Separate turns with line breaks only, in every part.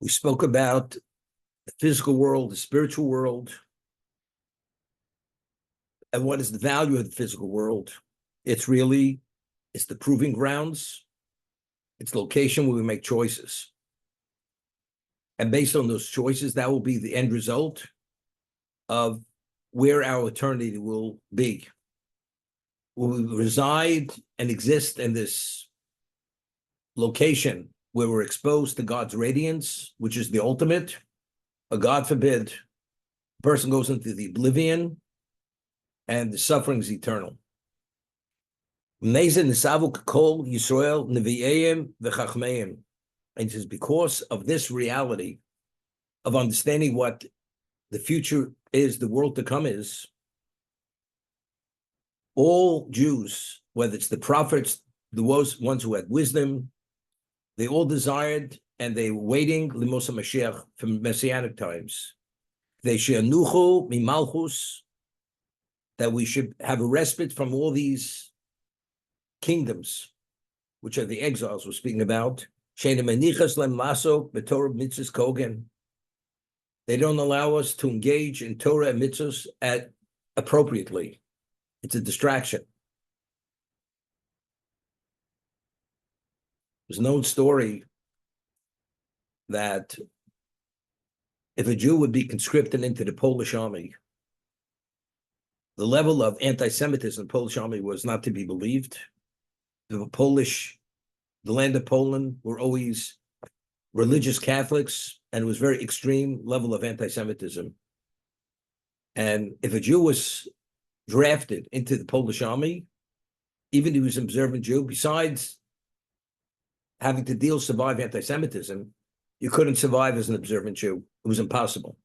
We spoke about the physical world, the spiritual world, and what is the value of the physical world. It's the proving grounds. It's location where we make choices. And based on those choices, that will be the end result of where our eternity will be. Will we reside and exist in this location where we're exposed to God's radiance, which is the ultimate, or God forbid, a person goes into the oblivion and the suffering is eternal. And it is because of this reality of understanding what the future is, the world to come is, all Jews, whether it's the prophets, the ones who had wisdom, they all desired and they were waiting Limos HaMashiach from Messianic times. They she'anuchu mimalchus, that we should have a respite from all these kingdoms, which are the exiles we're speaking about. They don't allow us to engage in Torah and mitzvahs appropriately. It's a distraction. There's an old story that if a Jew would be conscripted into the Polish army, the level of anti-Semitism in the Polish army was not to be believed. The land of Poland were always religious Catholics, and it was very extreme level of anti-Semitism. And if a Jew was drafted into the Polish army, even if he was an observant Jew, besides having to survive anti-Semitism, you couldn't survive as an observant Jew. It was impossible.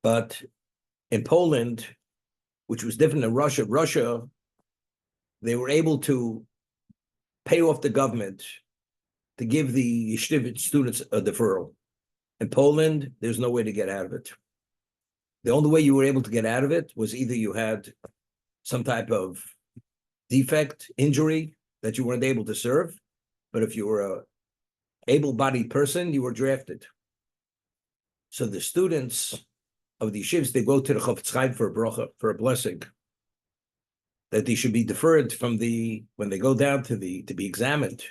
But in Poland, which was different than Russia, they were able to pay off the government to give the yeshiva students a deferral. In Poland, there's no way to get out of it. The only way you were able to get out of it was either you had some type of defect, injury, that you weren't able to serve, but if you were a able-bodied person, you were drafted. So the students of the yeshivas, they go to the Chofetz Chaim for a bracha, for a blessing, that they should be deferred from when they go down to be examined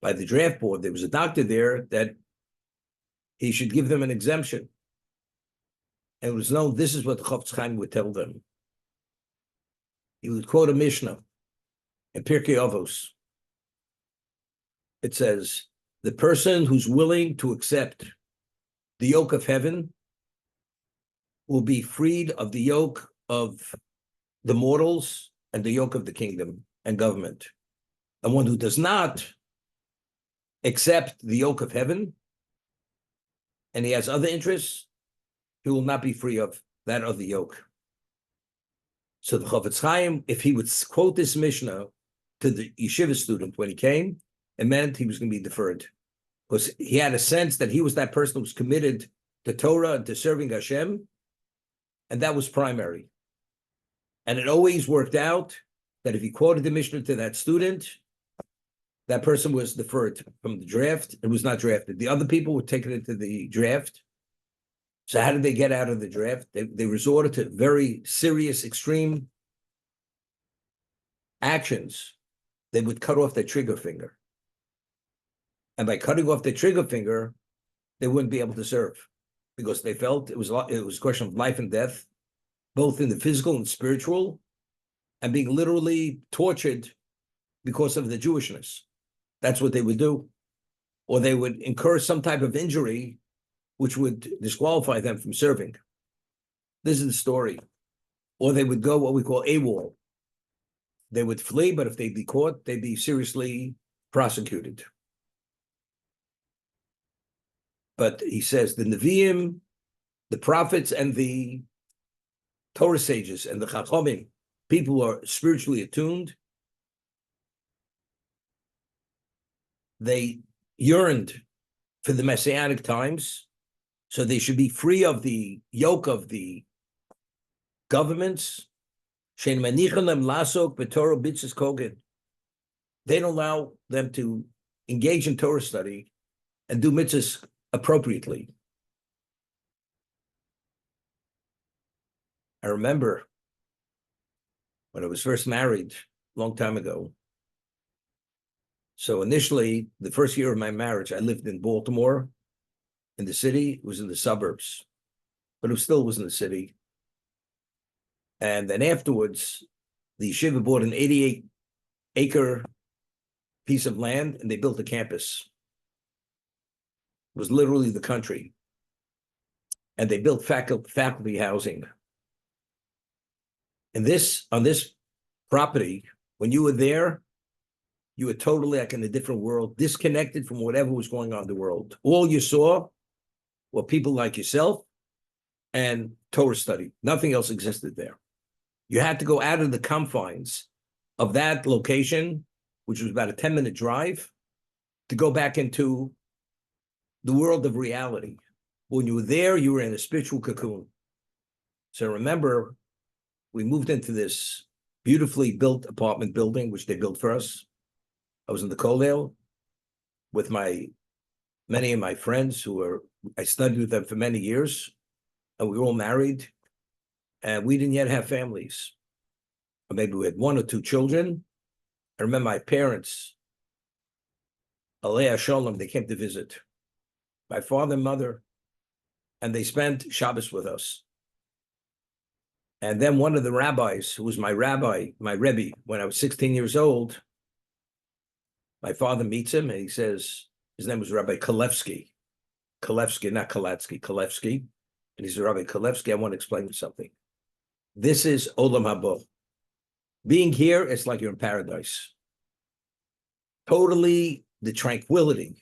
by the draft board. There was a doctor there that he should give them an exemption. And it was known, this is what the Chofetz Chaim would tell them. He would quote a Mishnah in Pirkei Avos. It says, the person who's willing to accept the yoke of heaven will be freed of the yoke of the mortals and the yoke of the kingdom and government. And one who does not accept the yoke of heaven and he has other interests, he will not be free of that other yoke. So the Chofetz Chaim, if he would quote this Mishnah to the yeshiva student when he came, it meant he was going to be deferred, because he had a sense that he was that person who was committed to Torah and to serving Hashem, and that was primary. And it always worked out that if he quoted the Mishnah to that student, that person was deferred from the draft and was not drafted. The other people were taken into the draft. So how did they get out of the draft? They resorted to very serious, extreme actions. They would cut off their trigger finger. And by cutting off their trigger finger, they wouldn't be able to serve, because they felt it was a question of life and death, both in the physical and spiritual, and being literally tortured because of the Jewishness. That's what they would do. Or they would incur some type of injury which would disqualify them from serving. This is the story. Or they would go what we call AWOL. They would flee, but if they'd be caught, they'd be seriously prosecuted. But he says the Nevi'im, the prophets, and the Torah sages, and the Chachamim, people who are spiritually attuned, they yearned for the Messianic times, so they should be free of the yoke of the governments. They don't allow them to engage in Torah study and do mitzvahs appropriately. I remember when I was first married a long time ago. So initially, the first year of my marriage, I lived in Baltimore, in the city. It was in the suburbs, but it still was in the city. And then afterwards, the yeshiva bought an 88-acre piece of land, and they built a campus. It was literally the country. And they built faculty housing. And on this property, when you were there, you were totally like in a different world, disconnected from whatever was going on in the world. All you saw were people like yourself and Torah study. Nothing else existed there. You had to go out of the confines of that location, which was about a 10-minute drive, to go back into the world of reality. When you were there, you were in a spiritual cocoon. So remember, we moved into this beautifully built apartment building, which they built for us. I was in the Kollel with many of my friends I studied with them for many years, and we were all married, and we didn't yet have families. Or maybe we had 1 or 2 children. I remember my parents, Alei Shalom, they came to visit. My father and mother, and they spent Shabbos with us. And then one of the rabbis, who was my Rebbe, when I was 16 years old, my father meets him and he says, his name was Rabbi Kalevsky, not Kalatsky, Kalevsky. And he said, Rabbi Kalevsky, I want to explain you something. This is Olam Haba. Being here, it's like you're in paradise. Totally the tranquility,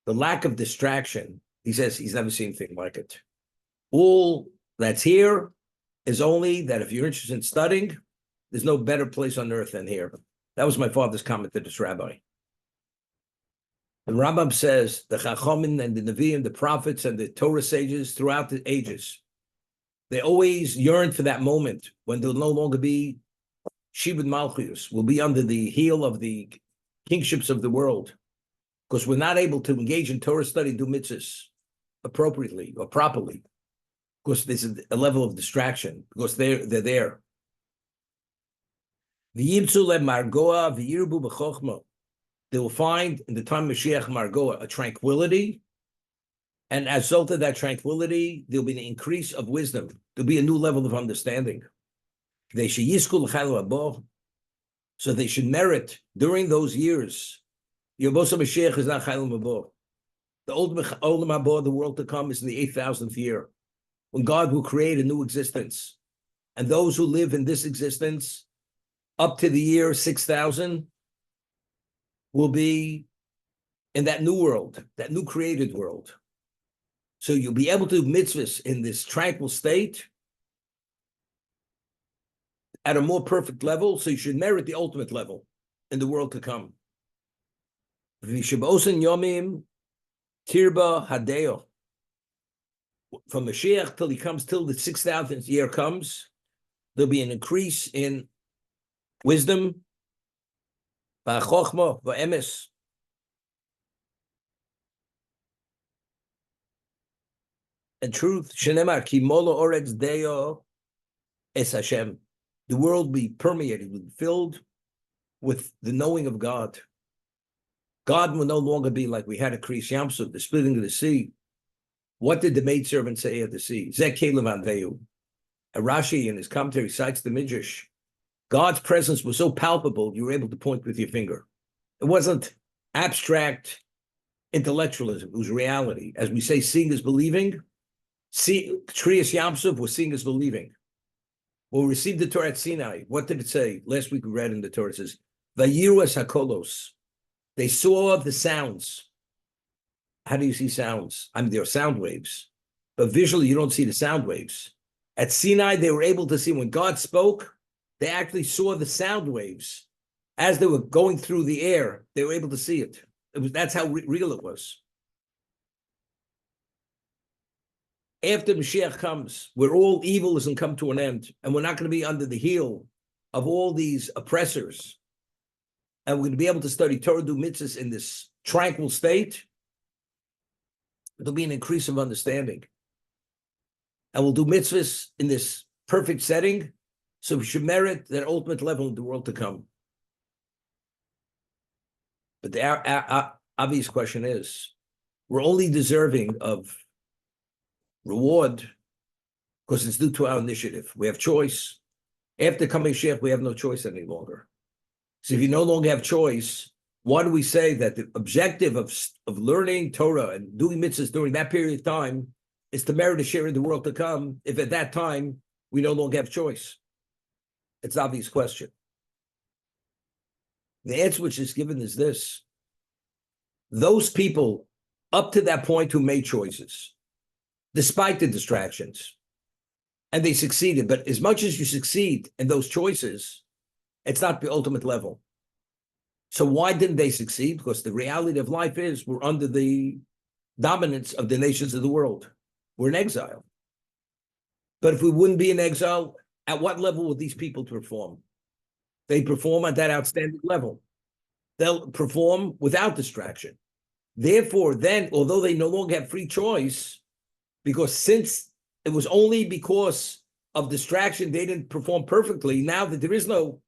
the lack of distraction. He says he's never seen anything like it. All that's here is only that if you're interested in studying, there's no better place on earth than here. That was my father's comment to this rabbi. And Rambam says the Chachamim and the Nevi'im, the prophets and the Torah sages throughout the ages, they always yearn for that moment when there'll no longer be Shibud Malchus, will be under the heel of the kingships of the world, because we're not able to engage in Torah study, do mitzvahs appropriately or properly, because there's a level of distraction, because they're there. V'yimtzu le'margoa v'yirbu b'chochma. They will find in the time of Mashiach Margoa a tranquility, and as a result of that tranquility, there'll be an increase of wisdom. There'll be a new level of understanding. So they should merit during those years. Yobosa Mashiach is not Chayil Mabo. The Olam Haba, the world to come, is in the 8,000th year, when God will create a new existence. And those who live in this existence up to the year 6,000 will be in that new world, that new created world. So you'll be able to do mitzvahs in this tranquil state at a more perfect level, so you should merit the ultimate level in the world to come. V'shabosin yomim tirba hadeo. From Mashiach till he comes, till the 6,000th year comes, there'll be an increase in wisdom, v'chochma, v'emes. And truth, shenemar ki molo oretz deo es Hashem. The world will be permeated, will be filled with the knowing of God. God will no longer be like we had at Kriyas Yamsuf, the splitting of the sea. What did the maidservant say at the sea? Zeh kelev anvehu. And Rashi in his commentary cites the Midrash. God's presence was so palpable, you were able to point with your finger. It wasn't abstract intellectualism, it was reality. As we say, seeing is believing. Kriyas Yamsuf was seeing is believing. When we received the Torah at Sinai, what did it say? Last week we read in the Torah, it says, Vayiru es hakolos. They saw the sounds. How do you see sounds? I mean, there are sound waves, but visually you don't see the sound waves. At Sinai, they were able to see when God spoke, they actually saw the sound waves. As they were going through the air, they were able to see it. That's how real it was. After Mashiach comes, where all evil isn't come to an end, and we're not going to be under the heel of all these oppressors, and we're going to be able to study Torah, do mitzvahs in this tranquil state, There'll be an increase of understanding. And we'll do mitzvahs in this perfect setting, so we should merit that ultimate level in the world to come. But our obvious question is, we're only deserving of reward because it's due to our initiative. We have choice. After coming Sheikh, we have no choice any longer. So if you no longer have choice, why do we say that the objective of learning Torah and doing mitzvahs during that period of time is to merit a share in the world to come, if at that time we no longer have choice? It's an obvious question. The answer which is given is this. Those people up to that point who made choices, despite the distractions, and they succeeded, but as much as you succeed in those choices, it's not the ultimate level. So why didn't they succeed? Because the reality of life is we're under the dominance of the nations of the world. We're in exile. But if we wouldn't be in exile, at what level would these people perform? They perform at that outstanding level. They'll perform without distraction. Therefore, then, although they no longer have free choice, because since it was only because of distraction they didn't perform perfectly, now that there is no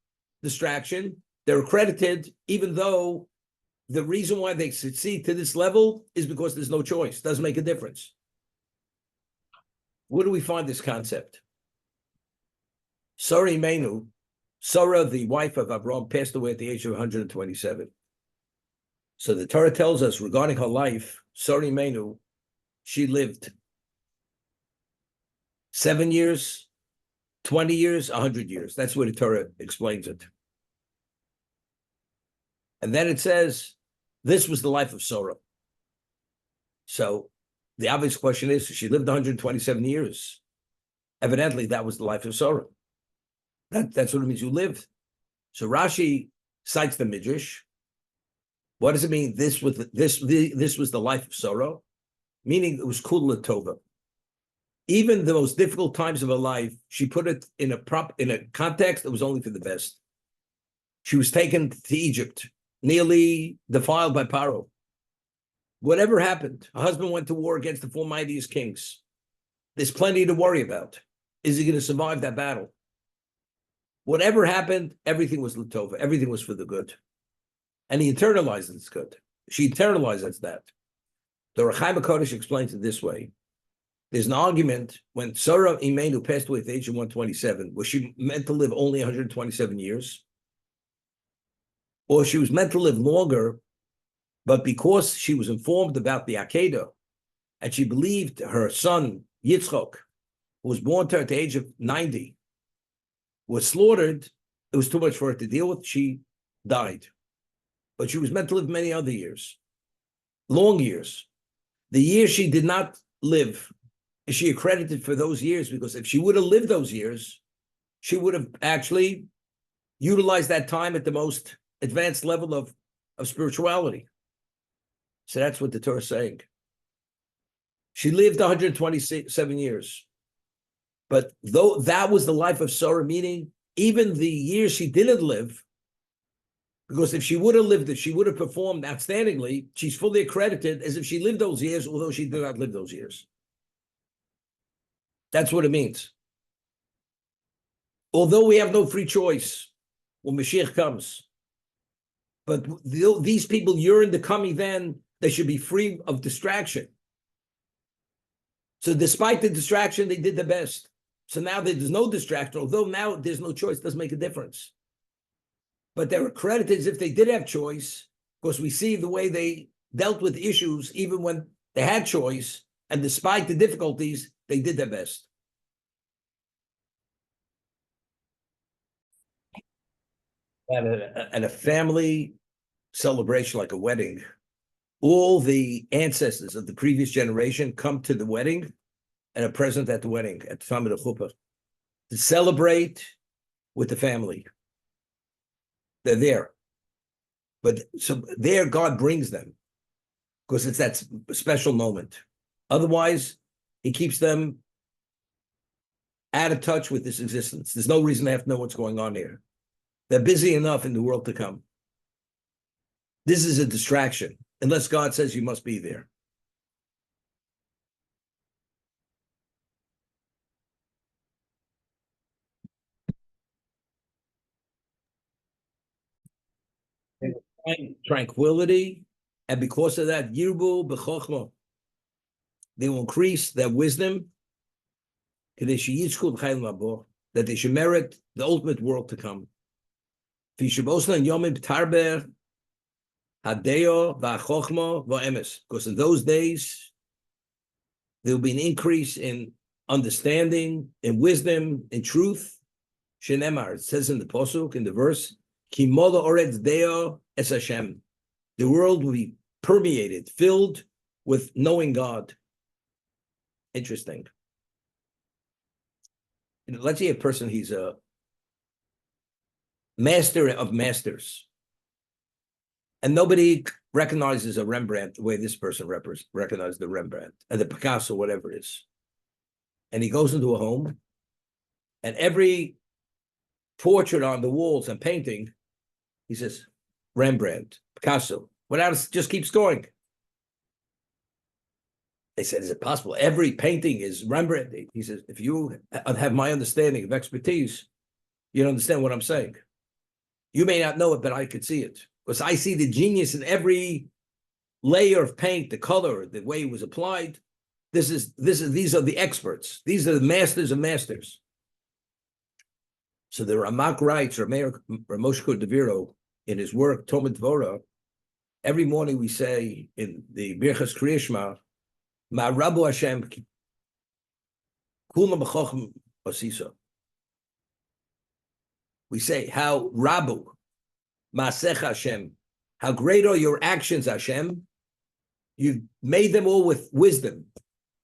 distraction, they're accredited, even though the reason why they succeed to this level is because there's no choice. Doesn't make a difference. Where do we find this concept? Sarah Imenu, Sarah, the wife of Abraham, passed away at the age of 127. So the Torah tells us regarding her life, Sarah Imenu, she lived 7 years, 20 years, 100 years. That's where the Torah explains it. And then it says, this was the life of Sarah. So the obvious question is, she lived 127 years. Evidently, that was the life of Sarah. That's what it means, you lived. So Rashi cites the Midrash. What does it mean? This was the life of Sarah, meaning it was kul tova. Even the most difficult times of her life, she put it in a context that was only for the best. She was taken to Egypt, nearly defiled by Paro. Whatever happened, her husband went to war against the four mightiest kings. There's plenty to worry about. Is he going to survive that battle? Whatever happened, everything was Latova. Everything was for the good. And he internalized it's good. She internalizes that. The Rechaim HaKodesh explains it this way. There's an argument when Sarah Imenu passed away at the age of 127, was she meant to live only 127 years? Or she was meant to live longer, but because she was informed about the Akedah, and she believed her son, Yitzchok, who was born to her at the age of 90, was slaughtered, it was too much for her to deal with, she died. But she was meant to live many other years, long years. The years she did not live, is she accredited for those years? Because if she would have lived those years, she would have actually utilized that time at the most advanced level of spirituality. So that's what the Torah is saying. She lived 127 years. But though that was the life of Sarah, meaning even the years she didn't live, because if she would have lived it, she would have performed outstandingly. She's fully accredited as if she lived those years, although she did not live those years. That's what it means. Although we have no free choice when Mashiach comes, but these people yearn the coming then, they should be free of distraction. So despite the distraction, they did the best. So now there's no distraction, although now there's no choice, doesn't make a difference. But they're accredited as if they did have choice, because we see the way they dealt with issues, even when they had choice, and despite the difficulties, they did their best. At a family celebration like a wedding, all the ancestors of the previous generation come to the wedding and are present at the wedding at the time of the chuppah to celebrate with the family. They're there. But so there God brings them because it's that special moment. Otherwise, he keeps them out of touch with this existence. There's no reason they have to know what's going on here. They're busy enough in the world to come. This is a distraction, unless God says you must be there. find tranquility, and because of that, yirbu b'chochma, they will increase their wisdom, that they should merit the ultimate world to come. Because in those days, there will be an increase in understanding, in wisdom, in truth. Shenemar, it says in the Pasuk, in the verse, Ki mola oretz deo es Hashem. The world will be permeated, filled with knowing God. Interesting. Let's say a person, he's a master of masters, and nobody recognizes a Rembrandt the way this person recognizes the Rembrandt and the Picasso, whatever it is. And he goes into a home, and every portrait on the walls and painting, he says, Rembrandt, Picasso, without just keeps going. They said, is it possible every painting is Rembrandt? He says, if you have my understanding of expertise, you don't understand what I'm saying. You may not know it, but I could see it. Because I see the genius in every layer of paint, the color, the way it was applied. These are the experts. These are the masters of masters. So the Ramak writes, Ramoshe Cordovero, in his work, Talmud Dvorah, every morning we say in the Birchas Kriya Shema, Ma Rabu Hashem, Kulam B'chochem Osisa. We say, how Rabu, Masech Hashem, how great are your actions, Hashem. You've made them all with wisdom,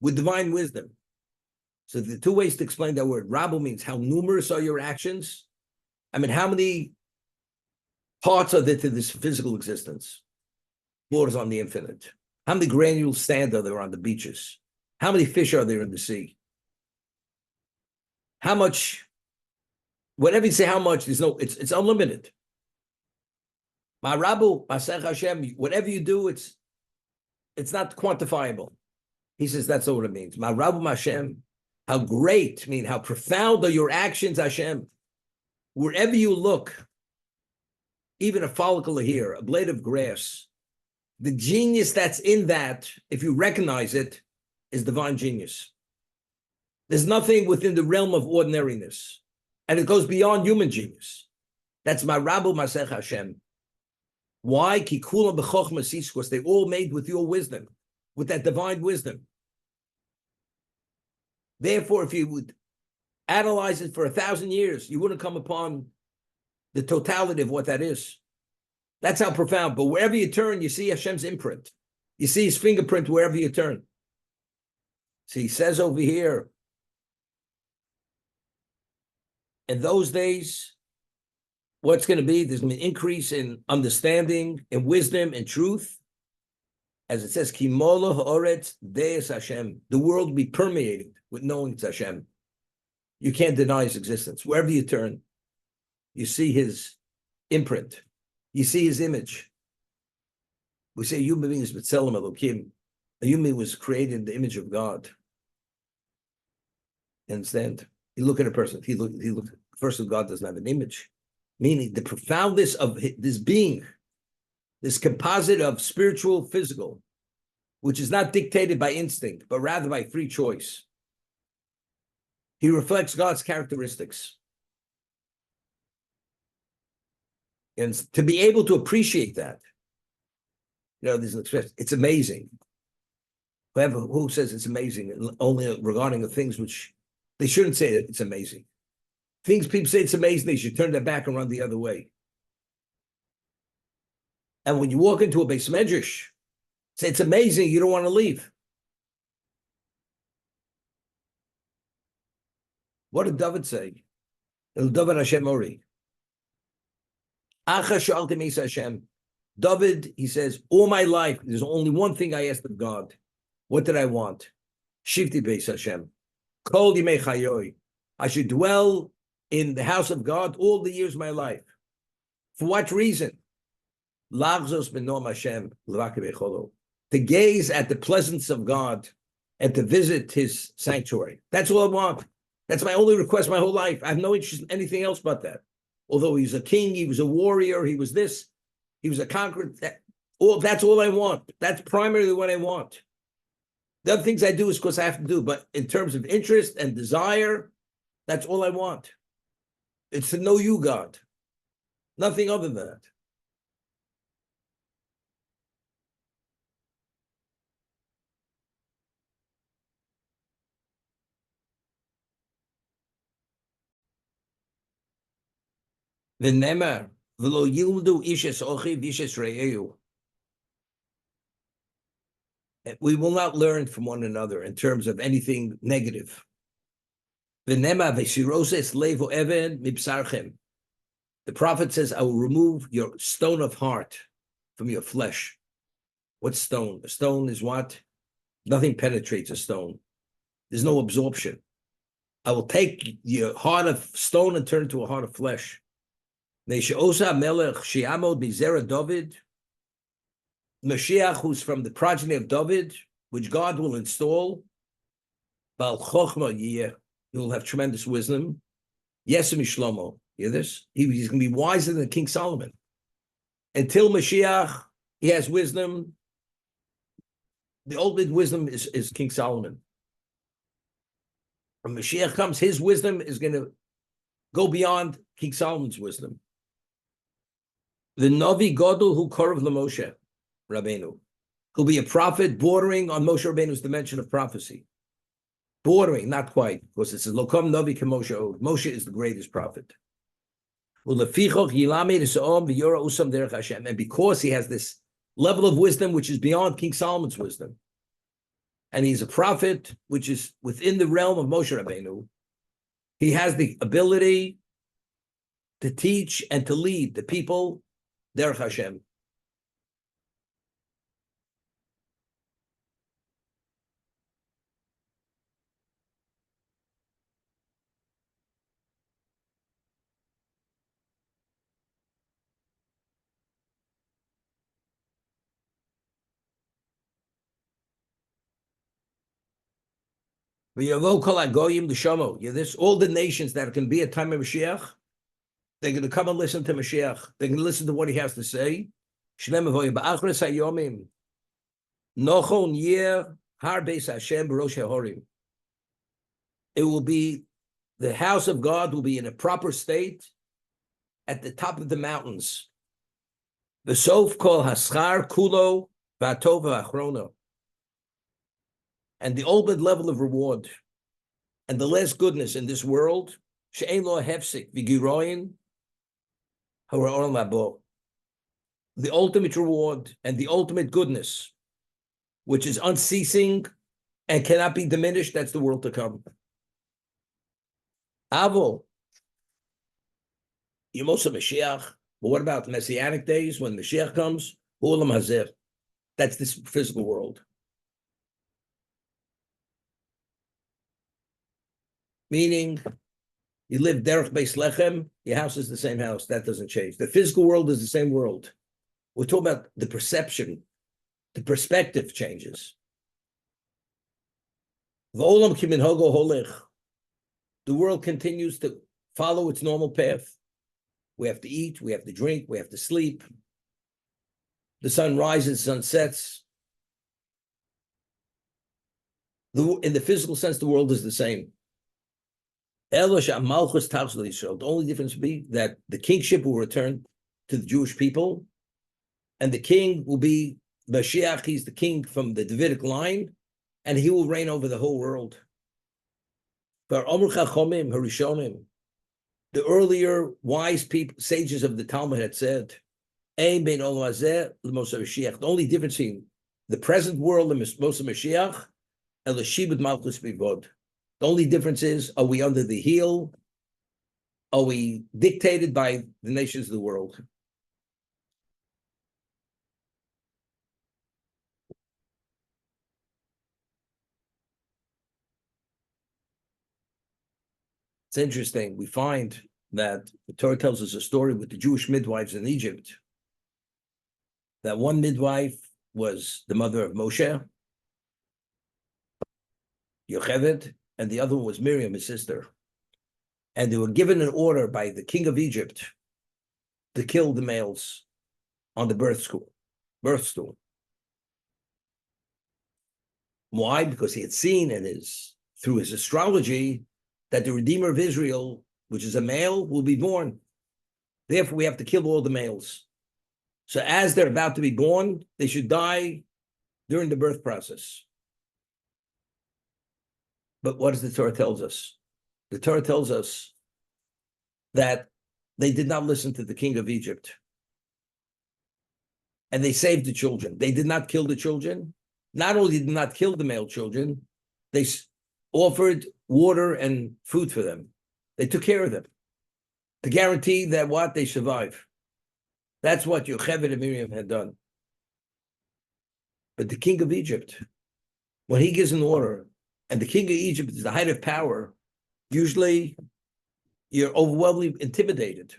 with divine wisdom. So the two ways to explain that word. Rabu means how numerous are your actions. I mean, how many parts are there to this physical existence? Borders on the infinite. How many granules sand are there on the beaches? How many fish are there in the sea? How much, whatever you say how much, it's unlimited. Ma Rabu, Masech Hashem, whatever you do, it's not quantifiable. He says that's what it means. Ma Rabu Hashem, how great, I mean, how profound are your actions, Hashem. Wherever you look, even a follicle here, a blade of grass, the genius that's in that, if you recognize it, is divine genius. There's nothing within the realm of ordinariness. And it goes beyond human genius. That's Ma Rabu Masech Hashem. Why? Because they all made with your wisdom, with that divine wisdom. Therefore, if you would analyze it for 1,000 years, you wouldn't come upon the totality of what that is. That's how profound. But wherever you turn, you see Hashem's imprint. You see his fingerprint wherever you turn. So he says over here, in those days, what's going to be? There's going to be an increase in understanding, in wisdom, and truth. As it says, Ki mola ha'oretz deis Hashem. The world will be permeated with knowing it's Hashem. You can't deny his existence. Wherever you turn, you see his imprint. You see his image. We say human being is B'Tselem Elokim. A human being was created in the image of God. You understand? You look at a person. He look. First of all, God doesn't have an image. Meaning the profoundness of this being, this composite of spiritual, physical, which is not dictated by instinct, but rather by free choice. He reflects God's characteristics. And to be able to appreciate that, there's an expression, it's amazing. Who says it's amazing only regarding the things which they shouldn't say that it's amazing. Things people say it's amazing, they should turn their back and run the other way. And when you walk into a Beis Medrash, say it's amazing, you don't want to leave. What did David say? David Hashem Ori. Hashem. David, he says, all my life, there's only one thing I asked of God. What did I want? Shivti Beis Hashem. Kol Yimei Chayoy. I should dwell in the house of God all the years of my life. For what reason? Lagzos benom Hashem l'vakei, to gaze at the presence of God and to visit his sanctuary. That's all I want. That's my only request my whole life. I have no interest in anything else but that. Although he was a king, he was a warrior, he was this. He was a conqueror. That's all I want. That's primarily what I want. The other things I do is because I have to do, but in terms of interest and desire, that's all I want. It's to know you, God. Nothing other than that. V'nemar v'lo yildu ishes ochi v'ishes re'eu. We will not learn from one another in terms of anything negative. V'nemar v'shiroses levo even mibsarchem. The prophet says, I will remove your stone of heart from your flesh. What's stone? A stone is what? Nothing penetrates a stone. There's no absorption. I will take your heart of stone and turn it to a heart of flesh. David, Mashiach, who's from the progeny of David, which God will install. Bal Chochma, he will have tremendous wisdom. Yesim Shlomo, hear this? He's going to be wiser than King Solomon. Until Mashiach, he has wisdom. The ultimate wisdom is King Solomon. When Mashiach comes, his wisdom is going to go beyond King Solomon's wisdom. The Navi Godel who Korov LaMoshe Rabbeinu, who'll be a prophet bordering on Moshe Rabbeinu's dimension of prophecy. Bordering, not quite, because it says Lokam Navi Kemoshe Od. Moshe is the greatest prophet. And because he has this level of wisdom which is beyond King Solomon's wisdom, and he's a prophet which is within the realm of Moshe Rabbeinu, he has the ability to teach and to lead the people derech Hashem. All the nations that can be at time of Mashiach, they're going to come and listen to Mashiach. They're going to listen to what he has to say. It will be, the house of God will be in a proper state at the top of the mountains. The sof kol haschar kulo v'atov v'achrona. And the ultimate level of reward and the less goodness in this world, she'ein lo hefsik v'giroyin ha'olam habo. The ultimate reward and the ultimate goodness, which is unceasing and cannot be diminished, that's the world to come. Avo, Yemosa Mashiach, but what about Messianic days when Mashiach comes? Olam hazeh. That's this physical world. Meaning, you live derech beis lechem, your house is the same house. That doesn't change. The physical world is the same world. We're talking about the perception. The perspective changes. V'olam ki minhogo holech. The world continues to follow its normal path. We have to eat, we have to drink, we have to sleep. The sun rises, sun sets. In the physical sense, the world is the same. The only difference will be that the kingship will return to the Jewish people, and the king will be Mashiach. He's the king from the Davidic line, and he will reign over the whole world. The earlier wise people, sages of the Talmud had said, the only difference between the present world and Moshe Mashiach, the only difference is, are we under the heel? Are we dictated by the nations of the world? It's interesting. We find that the Torah tells us a story with the Jewish midwives in Egypt. That one midwife was the mother of Moshe, Yocheved, and the other one was Miriam, his sister. And they were given an order by the king of Egypt to kill the males on the birth stool. Why? Because he had seen through his astrology that the Redeemer of Israel, which is a male, will be born. Therefore, we have to kill all the males. So as they're about to be born, they should die during the birth process. But what does the Torah tells us? The Torah tells us that they did not listen to the king of Egypt. And they saved the children. They did not kill the children. Not only did not kill the male children, they offered water and food for them. They took care of them to guarantee that what? They survive. That's what Yocheved and Miriam had done. But the king of Egypt, when he gives an order, and the king of Egypt is the height of power, usually you're overwhelmingly intimidated.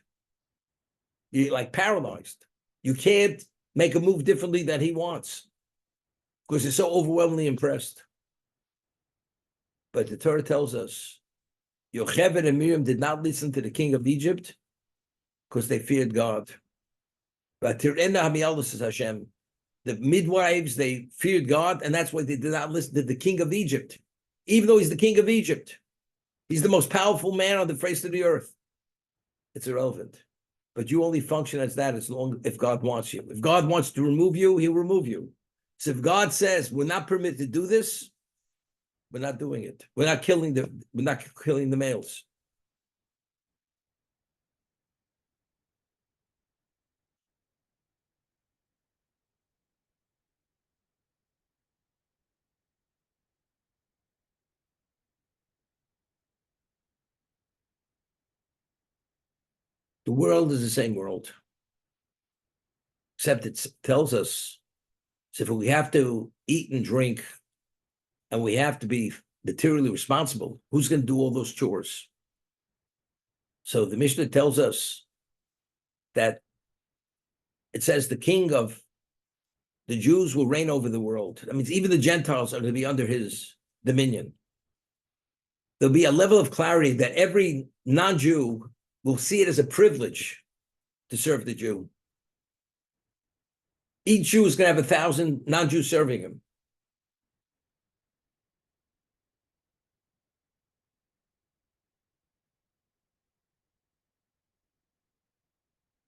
You're like paralyzed. You can't make a move differently than he wants because you're so overwhelmingly impressed. But the Torah tells us Yocheved and Miriam did not listen to the king of Egypt because they feared God. But Hashem, the midwives, they feared God, and that's why they did not listen to the king of Egypt, even though he's the king of Egypt. He's the most powerful man on the face of the earth. It's irrelevant. But you only function as that if God wants you. If God wants to remove you, he'll remove you. So if God says we're not permitted to do this, we're not doing it. We're not killing the males. The world is the same world, except it tells us, so if we have to eat and drink and we have to be materially responsible, who's going to do all those chores? So the Mishnah tells us that it says the king of the Jews will reign over the world. That means even the Gentiles are going to be under his dominion. There'll be a level of clarity that every non-Jew will see it as a privilege to serve the Jew. Each Jew is going to have 1,000 non-Jews serving him.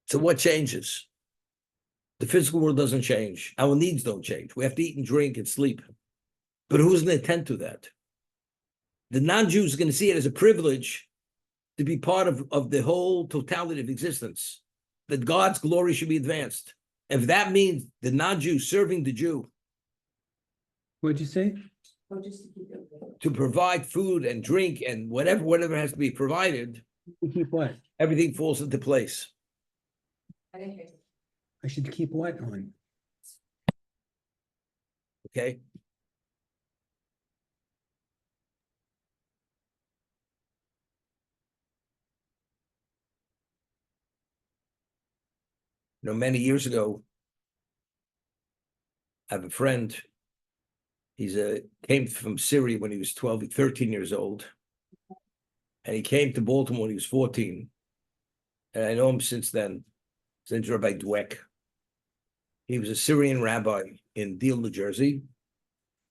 So what changes? The physical world doesn't change. Our needs don't change. We have to eat and drink and sleep. But who's going to attend to that? The non-Jews are going to see it as a privilege to be part of the whole totality of existence, that God's glory should be advanced. If that means the non-Jew serving the Jew.
What'd you say?
To provide food and drink and whatever has to be provided.
Keep what?
Everything falls into place.
I should keep what on?
Okay. Many years ago, I have a friend. He's came from Syria when he was 13 years old. And he came to Baltimore when he was 14. And I know him since then. His name's Rabbi Dweck. He was a Syrian rabbi in Deal, New Jersey.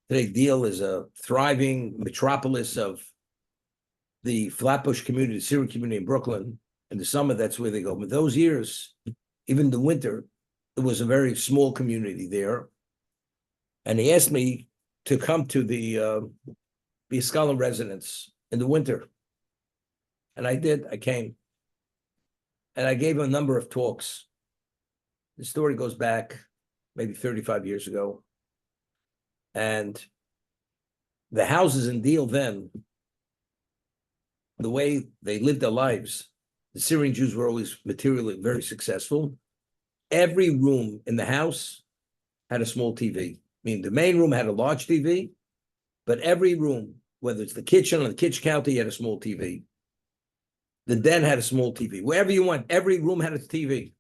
Today, Deal is a thriving metropolis of the Flatbush community, the Syrian community in Brooklyn. In the summer, that's where they go. But those years, even in the winter, it was a very small community there. And he asked me to come to the Scholar residence in the winter. And I did. I came. And I gave him a number of talks. The story goes back maybe 35 years ago. And the houses in Deal then, the way they lived their lives, the Syrian Jews were always materially very successful. Every room in the house had a small TV. I mean, the main room had a large TV, but every room, whether it's the kitchen or the kitchen counter, you had a small TV. The den had a small TV. Wherever you went, every room had a TV.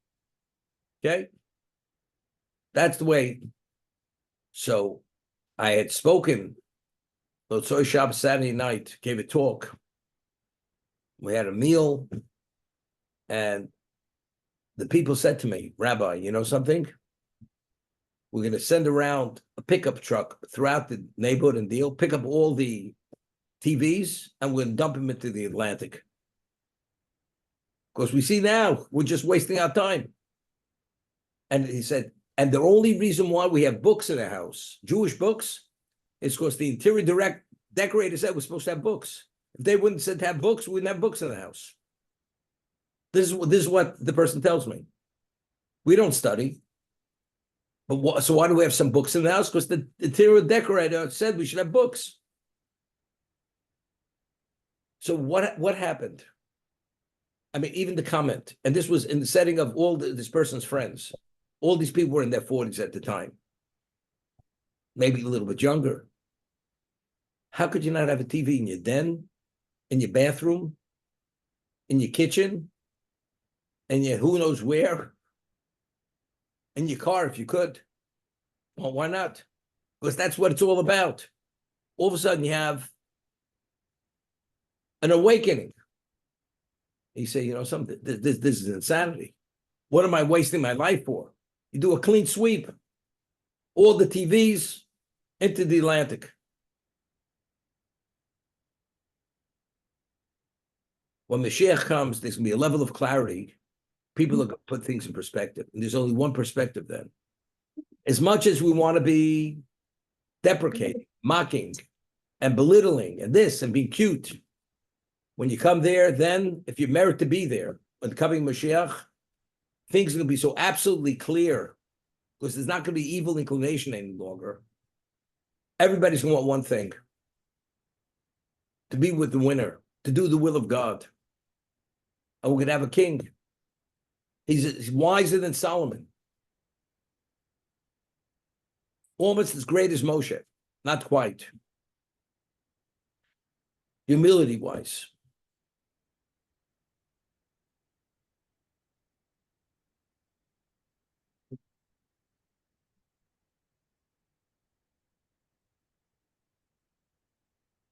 Okay? That's the way. So I had spoken, Motzei Shabbos Saturday night, gave a talk. We had a meal, and the people said to me, Rabbi, you know something? We're going to send around a pickup truck throughout the neighborhood and deal, pick up all the TVs, and we're going to dump them into the Atlantic. Because we see now, we're just wasting our time. And he said, and the only reason why we have books in the house, Jewish books, is because the interior decorator said we're supposed to have books. If they wouldn't said to have books, we wouldn't have books in the house. This is what the person tells me. We don't study. But so why do we have some books in the house? Because the interior decorator said we should have books. So what happened? I mean, even the comment, and this was in the setting of all this person's friends. All these people were in their 40s at the time, maybe a little bit younger. How could you not have a TV in your den, in your bathroom, in your kitchen, and your who knows where, in your car if you could? Well, why not? Because that's what it's all about. All of a sudden you have an awakening. You say, you know, something. This is insanity. What am I wasting my life for? You do a clean sweep. All the TVs into the Atlantic. When Mashiach comes, there's going to be a level of clarity. People are going to put things in perspective. And there's only one perspective then. As much as we want to be deprecating, mocking, and belittling, and this, and being cute, when you come there, then, if you merit to be there, when coming Mashiach, things are going to be so absolutely clear, because there's not going to be evil inclination any longer. Everybody's going to want one thing: to be with the winner, to do the will of God. And we're going to have a king. He's wiser than Solomon. Almost as great as Moshe. Not quite. Humility-wise.